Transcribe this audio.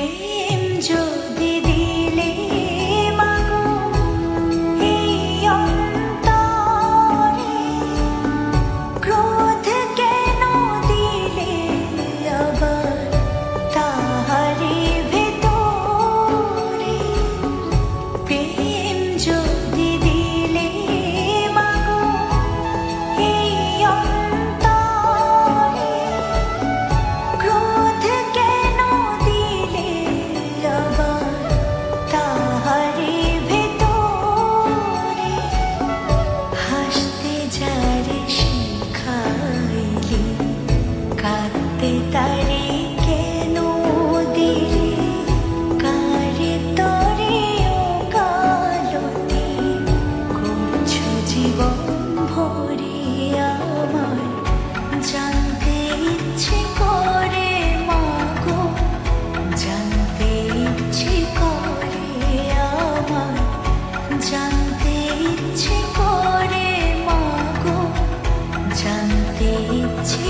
প্রেম যদি দিলে মাগো এই অন্তরে, ক্রোধ কেন দিলে আবার তাহারি ভেতরে? প্রেম যদি দিলে মাগো এই অন্তরে, ক্রোধ কেন দিলে আবার তাহারি ভেতরে? হাসতে যারে শিখাইলি, কাঁদতে তারে কেন দিলি? কারে তরে ওকালতি করছো জীবন ভরে আমার? জানতে ইচ্ছে করে মাগো, জানতে ইচ্ছে করে আমার, জানতে ইচ্ছে করে মাগো, জানতে ইচ্ছে